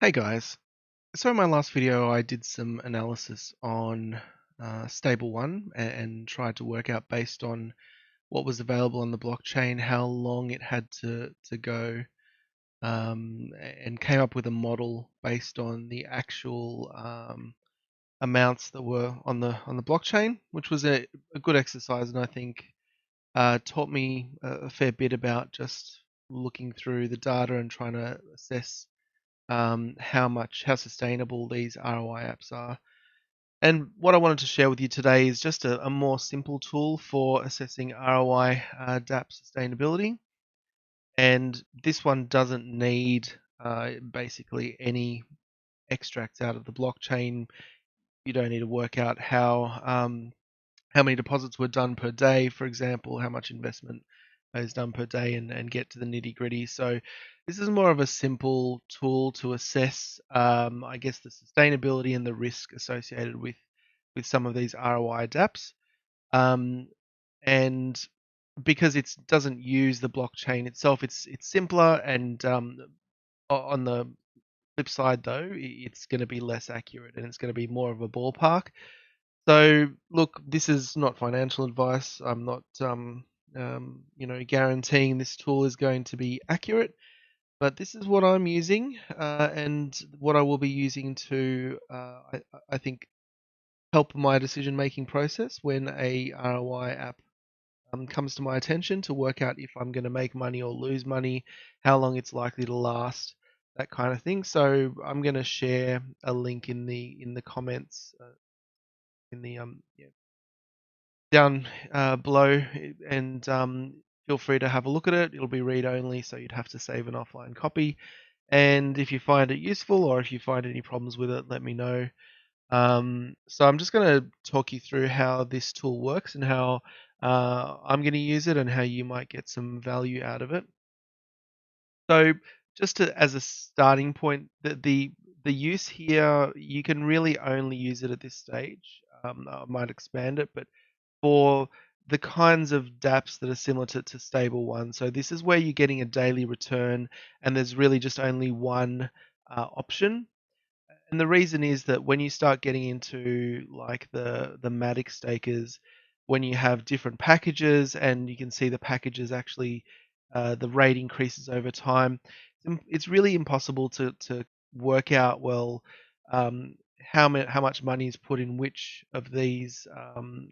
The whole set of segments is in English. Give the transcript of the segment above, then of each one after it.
Hey guys, so in my last video I did some analysis on Stable 1 and tried to work out based on what was available on the blockchain how long it had to go, and came up with a model based on the actual amounts that were on the blockchain, which was a good exercise, and I think taught me a fair bit about just looking through the data and trying to assess how sustainable these ROI apps are. And what I wanted to share with you today is just a more simple tool for assessing ROI DApp sustainability. And this one doesn't need basically any extracts out of the blockchain. You don't need to work out how many deposits were done per day, for example, how much investment is done per day, and get to the nitty gritty. So this is more of a simple tool to assess, I guess, the sustainability and the risk associated with some of these ROI dApps. And because it doesn't use the blockchain itself, it's simpler. And on the flip side, though, it's going to be less accurate and it's going to be more of a ballpark. So look, this is not financial advice. I'm not, guaranteeing this tool is going to be accurate, but this is what I'm using, and what I will be using to, I think, help my decision-making process when a ROI app comes to my attention to work out if I'm going to make money or lose money, how long it's likely to last, that kind of thing. So I'm going to share a link in the comments, in the down below, and feel free to have a look at it. It'll be read only, so you'd have to save an offline copy. And if you find it useful or if you find any problems with it, let me know. So I'm just going to talk you through how this tool works and how I'm going to use it and how you might get some value out of it. So as a starting point, the use here, you can really only use it at this stage. I might expand it, but for the kinds of dApps that are similar to Stable 1. So this is where you're getting a daily return, and there's really just only one option. And the reason is that when you start getting into like the Matic stakers, when you have different packages and you can see the packages actually, the rate increases over time, it's really impossible to work out, well, how much money is put in which of these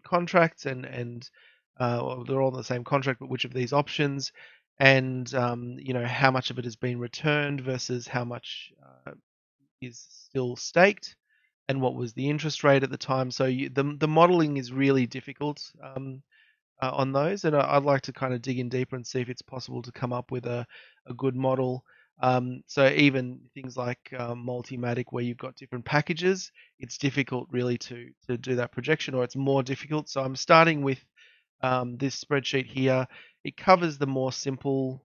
contracts, and well, they're all in the same contract, but which of these options, and how much of it has been returned versus how much is still staked, and what was the interest rate at the time. So the modeling is really difficult on those, and I'd like to kind of dig in deeper and see if it's possible to come up with a good model. So even things like Multimatic, where you've got different packages, it's difficult really to do that projection, or it's more difficult. So I'm starting with this spreadsheet here. It covers the more simple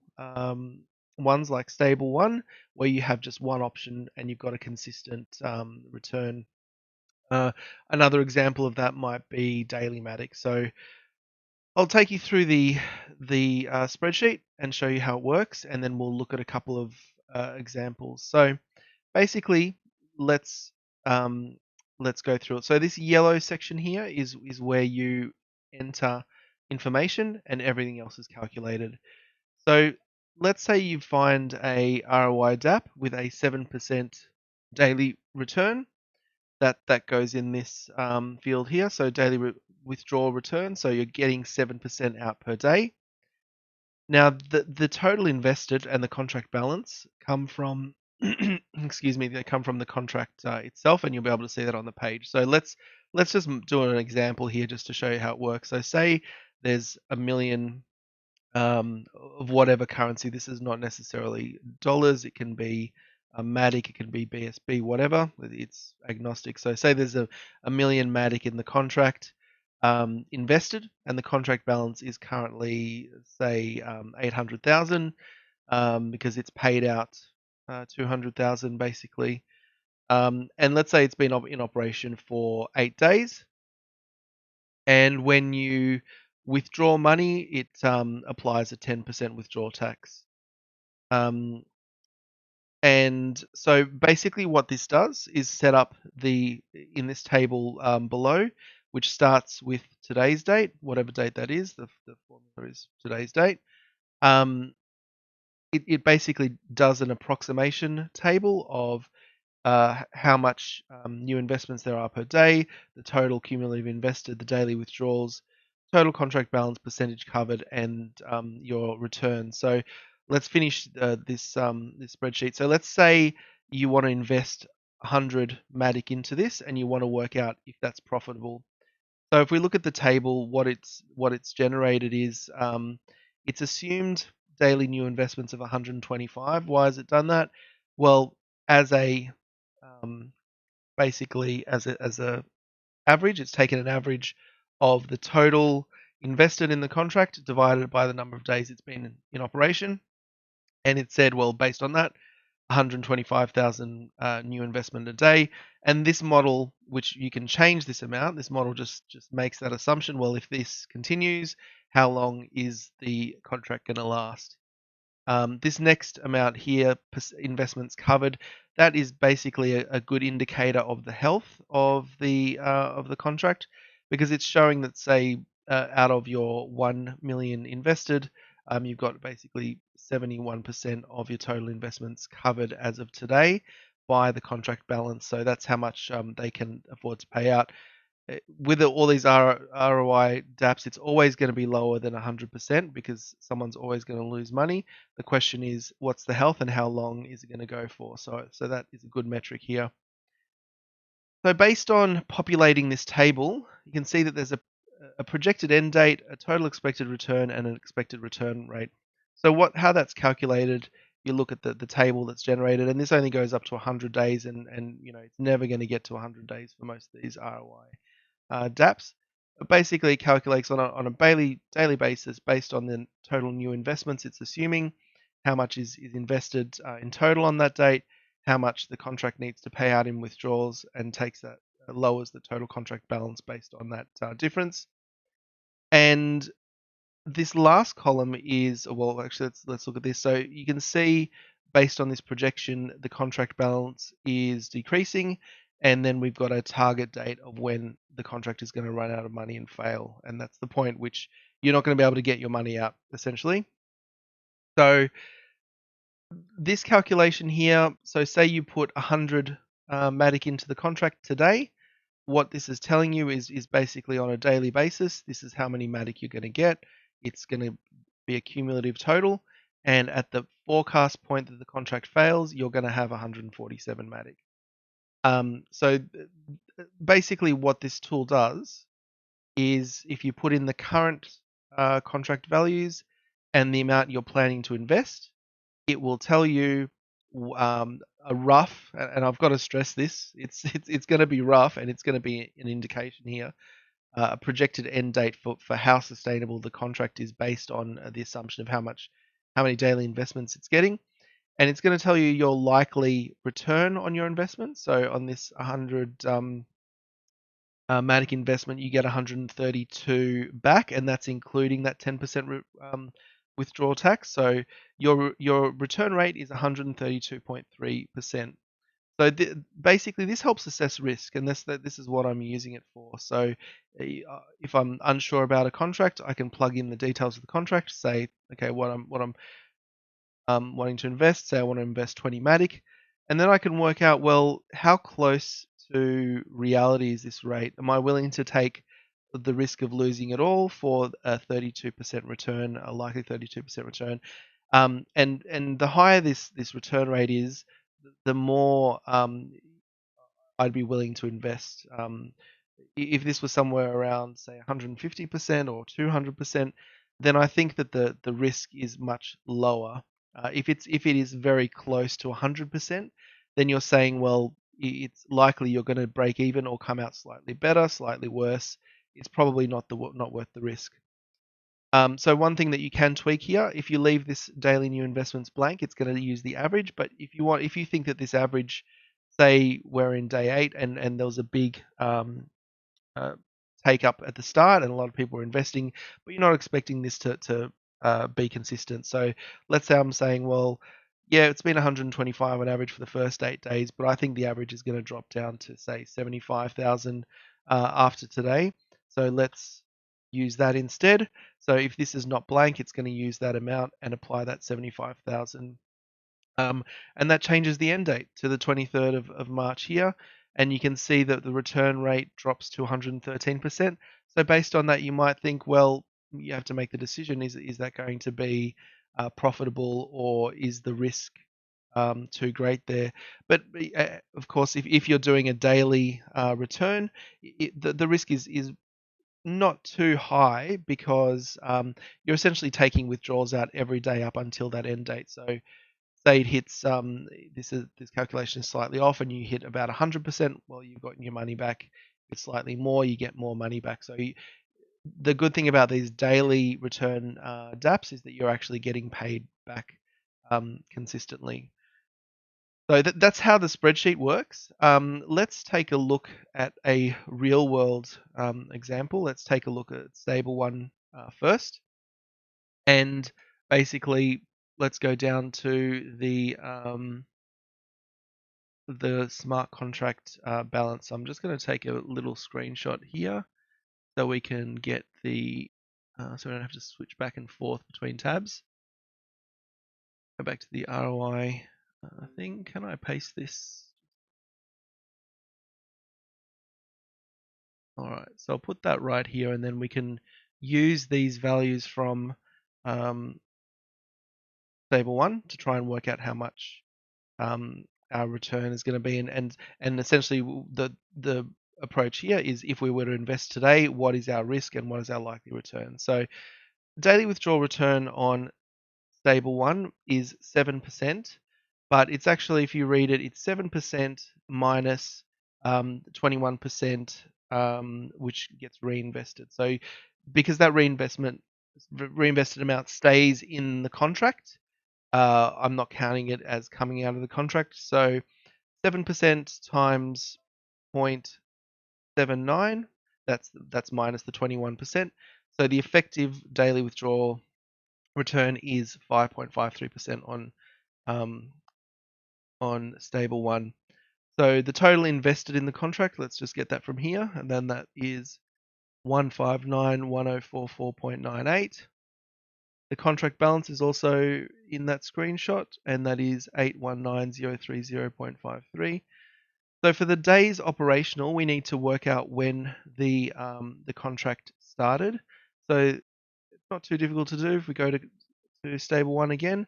ones like Stable 1, where you have just one option and you've got a consistent return. Another example of that might be Daily Matic. So I'll take you through the spreadsheet and show you how it works, and then we'll look at a couple of examples. So basically, let's um, let's go through it. So this yellow section here is where you enter information and everything else is calculated. So let's say you find a ROI DApp with a 7% daily return. That goes in this field here. So daily withdrawal return. So you're getting 7% out per day. Now the total invested and the contract balance come from excuse me, they come from the contract itself, and you'll be able to see that on the page. So let's just do an example here just to show you how it works. So say there's a million of whatever currency. This is not necessarily dollars. It can be Matic, it can be BSB, whatever. It's agnostic. So say there's a million Matic in the contract invested, and the contract balance is currently, say, 800,000, because it's paid out 200,000 basically. And let's say it's been in operation for 8 days. And when you withdraw money, it applies a 10% withdrawal tax. Um, And so basically what this does is set up in this table below, which starts with today's date, whatever date that is, the formula is today's date. It basically does an approximation table of how much new investments there are per day, the total cumulative invested, the daily withdrawals, total contract balance, percentage covered, and your return. So let's finish this spreadsheet. So let's say you want to invest 100 Matic into this, and you want to work out if that's profitable. So if we look at the table, what it's generated is it's assumed daily new investments of 125. Why has it done that? Well, as a um, basically as a average, it's taken an average of the total invested in the contract divided by the number of days it's been in operation, and it said, well, based on that, 125,000 new investment a day. And this model, which you can change this amount, this model just makes that assumption. Well, if this continues, how long is the contract going to last? This next amount here, investments covered, that is basically a good indicator of the health of the contract, because it's showing that, say, out of your 1 million invested, you've got basically 71% of your total investments covered as of today by the contract balance. So that's how much they can afford to pay out. With all these ROI DApps, it's always going to be lower than 100% because someone's always going to lose money. The question is, what's the health and how long is it going to go for? So that is a good metric here. So based on populating this table, you can see that there's a projected end date, a total expected return, and an expected return rate. So how that's calculated, you look at the table that's generated, and this only goes up to 100 days, and it's never going to get to 100 days for most of these ROI DApps. It basically calculates on a daily basis based on the total new investments it's assuming, how much is invested in total on that date, how much the contract needs to pay out in withdrawals, and takes that lowers the total contract balance based on that difference. And this last column is, well, actually, let's look at this. So you can see based on this projection, the contract balance is decreasing, and then we've got a target date of when the contract is going to run out of money and fail, and that's the point which you're not going to be able to get your money out, essentially. So this calculation here, so say you put 100 Matic into the contract today, what this is telling you is basically on a daily basis, this is how many Matic you're going to get. It's going to be a cumulative total, and at the forecast point that the contract fails, you're going to have 147 Matic. So basically what this tool does is if you put in the current contract values and the amount you're planning to invest, it will tell you a rough, and I've got to stress this, it's going to be rough, and it's going to be an indication here, a projected end date for how sustainable the contract is based on the assumption of how many daily investments it's getting. And it's going to tell you your likely return on your investment. So on this 100 Matic investment, you get 132 back, and that's including that 10% withdrawal tax. So your return rate is 132.3%. So basically, this helps assess risk, and this is what I'm using it for. So if I'm unsure about a contract, I can plug in the details of the contract, say, okay, what I'm wanting to invest. Say I want to invest 20 Matic, and then I can work out, well, how close to reality is this rate? Am I willing to take the risk of losing it all for a 32% return, a likely 32% return? And the higher this return rate is, the more I'd be willing to invest. If this was somewhere around, say, 150% or 200%, then I think that the risk is much lower. If it is very close to 100%, then you're saying, well, it's likely you're going to break even or come out slightly better, slightly worse. It's probably not worth the risk. So one thing that you can tweak here, if you leave this daily new investments blank, it's going to use the average. But if you think that this average, say we're in day 8 and there was a big take up at the start and a lot of people are investing, but you're not expecting this to be consistent. So let's say I'm saying, well, yeah, it's been 125 on average for the first 8 days, but I think the average is going to drop down to say 75,000 after today. So let's use that instead. So if this is not blank, it's going to use that amount and apply that 75,000. And that changes the end date to the 23rd of March here. And you can see that the return rate drops to 113%. So based on that, you might think, well, you have to make the decision. Is that going to be profitable, or is the risk too great there? But of course, if you're doing a daily return, the risk is not too high, because you're essentially taking withdrawals out every day up until that end date. So say it hits this calculation is slightly off and you hit about 100%, well, you've got your money back. If it's slightly more, you get more money back. So the good thing about these daily return DApps is that you're actually getting paid back consistently. So that's how the spreadsheet works. Let's take a look at a real world example. Let's take a look at Stable One first. And basically, let's go down to the smart contract balance. I'm just going to take a little screenshot here so we can get so we don't have to switch back and forth between tabs. Go back to the ROI thing. Can I paste this? All right, so I'll put that right here, and then we can use these values from Stable One to try and work out how much our return is going to be, and essentially the approach here is, if we were to invest today, what is our risk and what is our likely return? So daily withdrawal return on Stable One is 7%, but it's actually, if you read it, it's 7% minus 21%, which gets reinvested. So because that reinvested amount stays in the contract, I'm not counting it as coming out of the contract. So 7% times 0.79, that's minus the 21%. So the effective daily withdrawal return is 5.53% on Stable One. So the total invested in the contract, let's just get that from here, and then that is 159,1044.98. The contract balance is also in that screenshot, and that is 819,030.53. So for the days operational, we need to work out when the contract started. So it's not too difficult to do. If we go to Stable One again,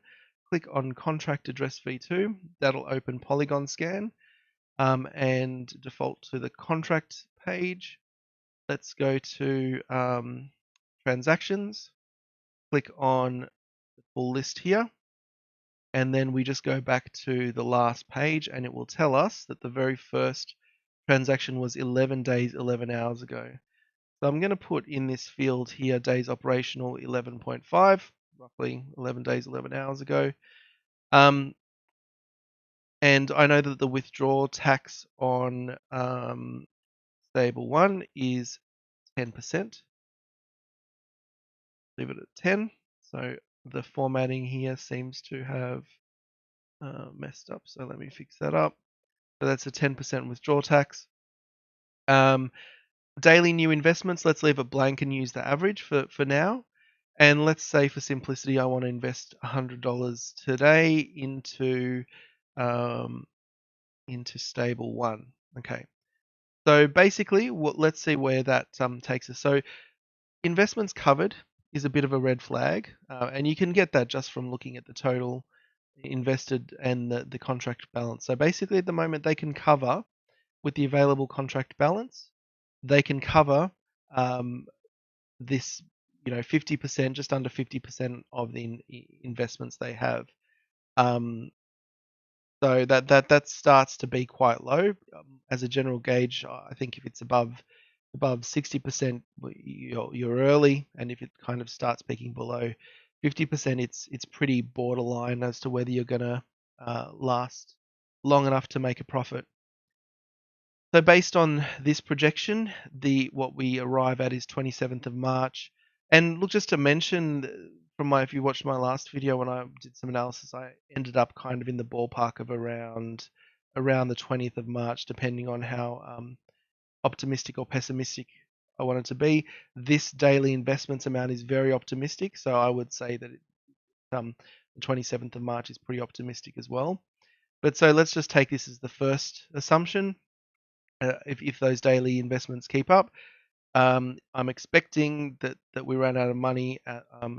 click on Contract Address V2, that'll open Polygon Scan, and default to the contract page. Let's go to Transactions, click on the full list here, and then we just go back to the last page, and it will tell us that the very first transaction was 11 days, 11 hours ago. So I'm going to put in this field here days operational 11.5, roughly 11 days, 11 hours ago. And I know that the withdrawal tax on Stable One is 10%. Leave it at 10. So the formatting here seems to have messed up. So let me fix that up. So that's a 10% withdrawal tax. Daily new investments, let's leave it blank and use the average for now. And let's say, for simplicity, I want to invest $100 today into Stable One. Okay. So basically, let's see where that takes us. So investments covered is a bit of a red flag, and you can get that just from looking at the total invested and the contract balance. So basically, at the moment, they can cover, with the available contract balance, they can cover this, 50%, just under 50% of the investments they have. So that starts to be quite low. As a general gauge, I think if it's above 60%, you're early, and if it kind of starts peaking below 50%, it's pretty borderline as to whether you're gonna last long enough to make a profit. So based on this projection, what we arrive at is 27th of March. And look, just to mention, if you watched my last video when I did some analysis, I ended up kind of in the ballpark of around the 20th of March, depending on how optimistic or pessimistic I want it to be. This daily investments amount is very optimistic, so I would say that the 27th of March is pretty optimistic as well. But so let's just take this as the first assumption. If those daily investments keep up, I'm expecting that we ran out of money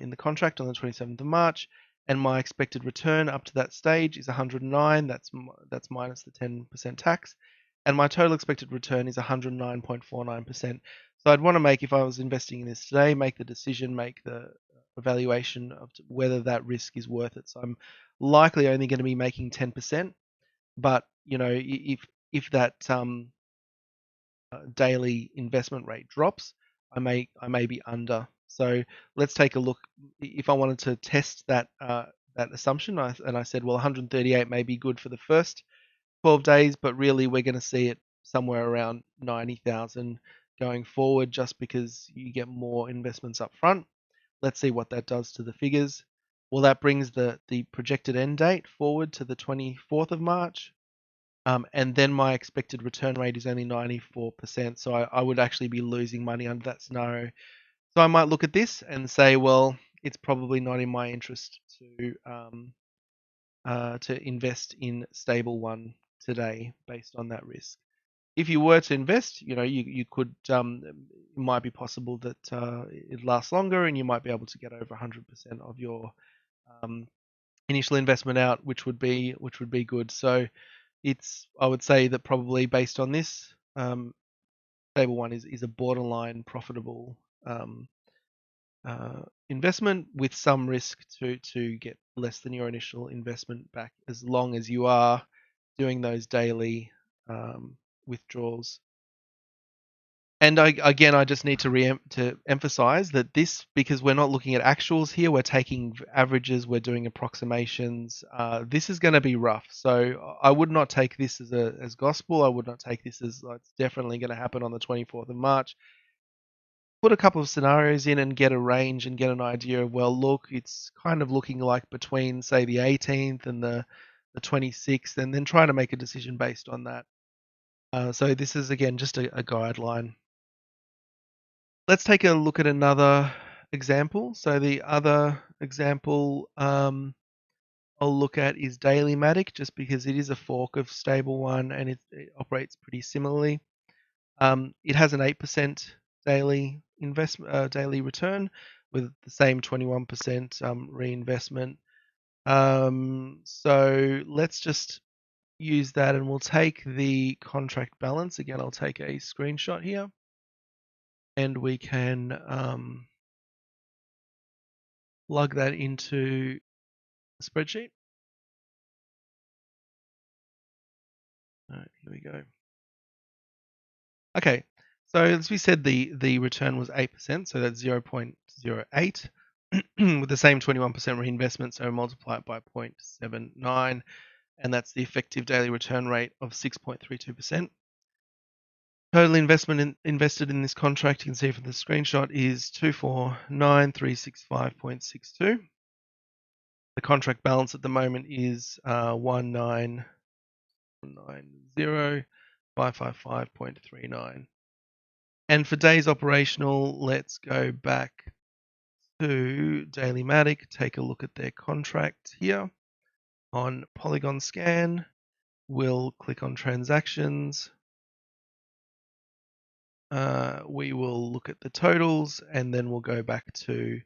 in the contract on the 27th of March, and my expected return up to that stage is 109. That's minus the 10% tax, and my total expected return is 109.49%. So I'd want to make, if I was investing in this today, make the decision, make the evaluation of whether that risk is worth it. So I'm likely only going to be making 10%, but if that daily investment rate drops, I may be under. So let's take a look. If I wanted to test that assumption, and I said, well, 138 may be good for the first 12 days, but really we're going to see it somewhere around 90,000 going forward, just because you get more investments up front. Let's see what that does to the figures. Well, that brings the projected end date forward to the 24th of March. And then my expected return rate is only 94%. So I would actually be losing money under that scenario. So I might look at this and say, well, it's probably not in my interest to invest in stable one today based on that risk. If you were to invest, you could, it might be possible that it lasts longer and you might be able to get over 100% of your initial investment out, which would be good. So I would say that probably based on this, stable one is a borderline profitable investment with some risk to get less than your initial investment back, as long as you are doing those daily withdrawals. And I just need to emphasize that this, because we're not looking at actuals here, we're taking averages, we're doing approximations. This is going to be rough, so I would not take this as gospel. I would not take this as it's definitely going to happen on the 24th of March. Put a couple of scenarios in and get a range and get an idea of, well, look, it's kind of looking like between, say, the 18th and the 26th, and then try to make a decision based on that. So this is, again, just a guideline. Let's take a look at another example. So the other example I'll look at is daily Matic, just because it is a fork of stable one and it operates pretty similarly. It has an 8% daily daily return with the same 21% reinvestment. So let's just use that, and we'll take the contract balance. Again, I'll take a screenshot here, and we can plug that into the spreadsheet. All right, here we go. Okay, so as we said, the return was 8%, so that's 0.08 with the same 21% reinvestment, so multiply it by 0.79, and that's the effective daily return rate of 6.32%. Total investment invested in this contract, you can see from the screenshot, is 249,365.62. The contract balance at the moment is 1,990,555.39. And for days operational, let's go back to Daily Matic, take a look at their contract here. On Polygon Scan, we'll click on transactions. We will look at the totals, and then we'll go back to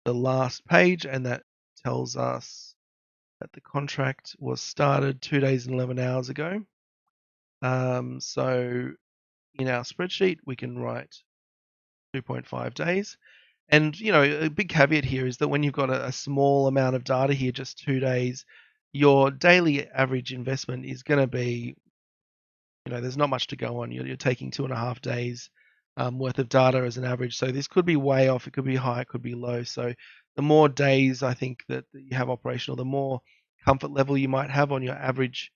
the last page, and that tells us that the contract was started 2 days and 11 hours ago. So in our spreadsheet, we can write 2.5 days. And, a big caveat here is that when you've got a small amount of data here, just 2 days, your daily average investment is going to be, there's not much to go on. You're taking 2.5 days worth of data as an average. So this could be way off. It could be high. It could be low. So the more days I think that you have operational, the more comfort level you might have on your average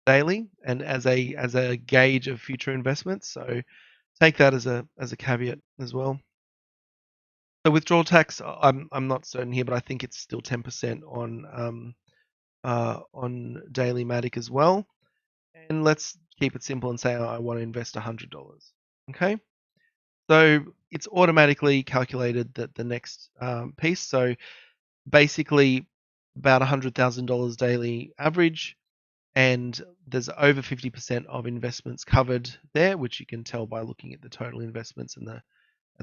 daily, and as a gauge of future investments. So take that as a caveat as well. So withdrawal tax, I'm not certain here, but I think it's still 10% on daily Matic as well. And let's keep it simple and say I want to invest $100. Okay, so it's automatically calculated that the next piece. So basically, about $100,000 daily average, and there's over 50% of investments covered there, which you can tell by looking at the total investments, and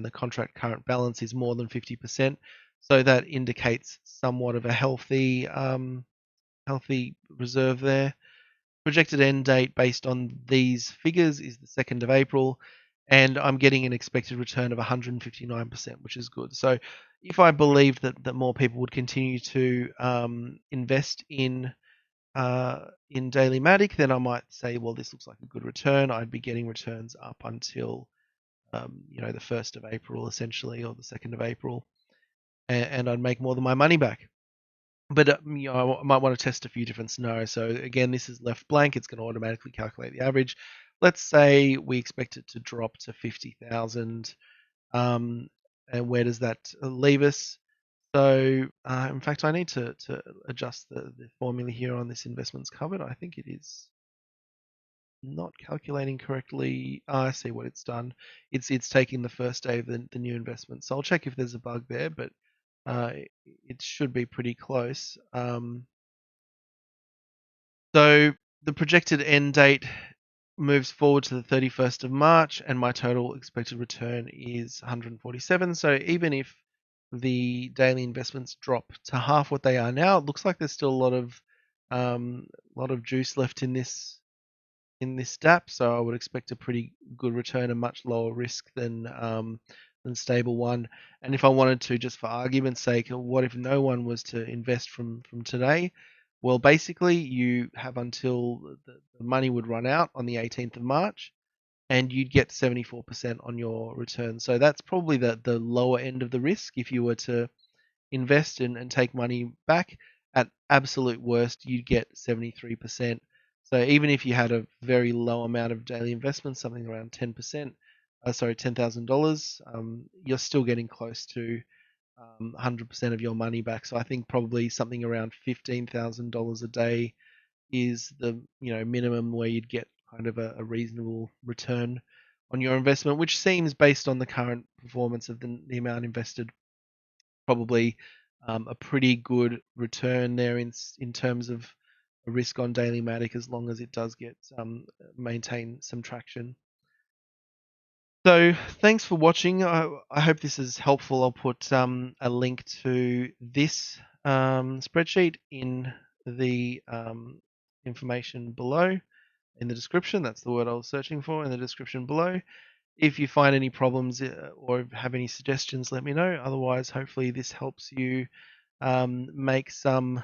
the contract current balance is more than 50%. So that indicates somewhat of a healthy reserve there. Projected end date based on these figures is the 2nd of April, and I'm getting an expected return of 159%, which is good. So if I believe that more people would continue to invest in daily Matic, then I might say, well, this looks like a good return. I'd be getting returns up until the 1st of April, essentially, or the 2nd of April, and I'd make more than my money back. But I might want to test a few different scenarios. So again, this is left blank. It's going to automatically calculate the average. Let's say we expect it to drop to 50,000. And where does that leave us? So, in fact, I need to adjust the formula here on this investments covered. I think it is not calculating correctly. I see what it's done. It's taking the first day of the new investment. So I'll check if there's a bug there, but it should be pretty close. So the projected end date moves forward to the 31st of March, and my total expected return is 147. So even if the daily investments drop to half what they are now, it looks like there's still a lot of juice left in this DApp. So I would expect a pretty good return, a much lower risk than stable one. And if I wanted to, just for argument's sake, what if no one was to invest from today? Well, basically, you have until the money would run out on the 18th of March, and you'd get 74% on your return. So that's probably the lower end of the risk if you were to invest and take money back. At absolute worst, you'd get 73%. So even if you had a very low amount of daily investment, something around 10%, $10,000, you're still getting close to 100% of your money back. So I think probably something around $15,000 a day is the minimum where you'd get kind of a reasonable return on your investment, which seems based on the current performance of the amount invested, probably a pretty good return there in terms of a risk on daily Matic, as long as it does get maintain some traction. So thanks for watching. I hope this is helpful. I'll put a link to this spreadsheet in the information below, in the description. That's the word I was searching for, in the description below. If you find any problems or have any suggestions, let me know. Otherwise, hopefully this helps you make some,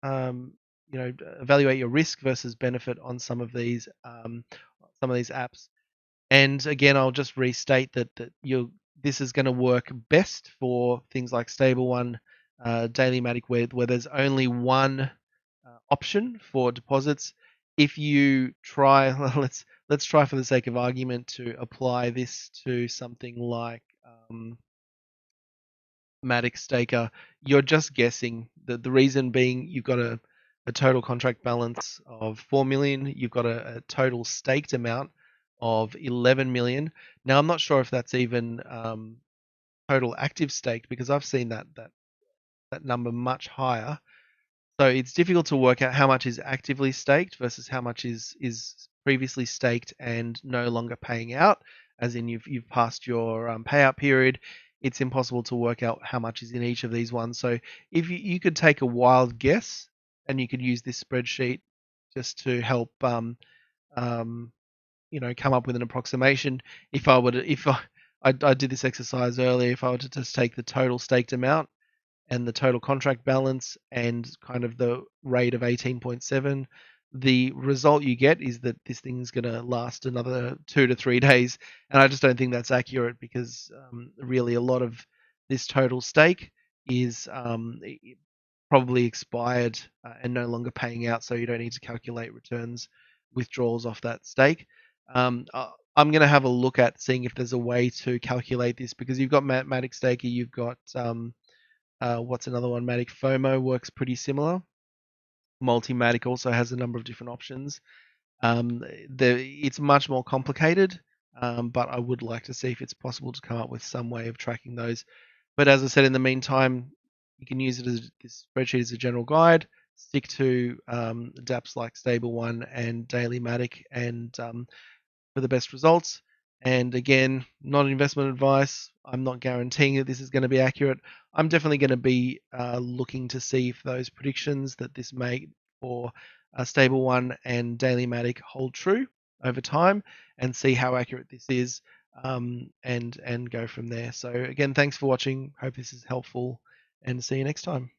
evaluate your risk versus benefit on some of these apps. And again, I'll just restate that this is going to work best for things like Stable One, Daily Matic, where there's only one option for deposits. If you try, let's try for the sake of argument to apply this to something like MATICSTAKER, you're just guessing. The reason being, you've got a total contract balance of 4 million. You've got a total staked amount of 11 million. Now, I'm not sure if that's even total active staked, because I've seen that number much higher. So it's difficult to work out how much is actively staked versus how much is previously staked and no longer paying out, as in you've passed your payout period. It's impossible to work out how much is in each of these ones. So if you could take a wild guess, and you could use this spreadsheet just to help come up with an approximation. If I did this exercise earlier, if I were to just take the total staked amount and the total contract balance and kind of the rate of 18.7, the result you get is that this thing's going to last another 2 to 3 days. And I just don't think that's accurate, because really a lot of this total stake is probably expired and no longer paying out, so you don't need to calculate withdrawals off that stake. I'm going to have a look at seeing if there's a way to calculate this, because you've got MATICSTAKER, you've got what's another one? Matic FOMO works pretty similar. Multimatic also has a number of different options. It's much more complicated, but I would like to see if it's possible to come up with some way of tracking those. But as I said, in the meantime, you can use it as this spreadsheet as a general guide. Stick to dApps like Stable One and Daily Matic, and for the best results. And again, not investment advice. I'm not guaranteeing that this is going to be accurate. I'm definitely going to be looking to see if those predictions that this made for Stable One and Daily Matic hold true over time, and see how accurate this is, and go from there. So again, thanks for watching. Hope this is helpful, and see you next time.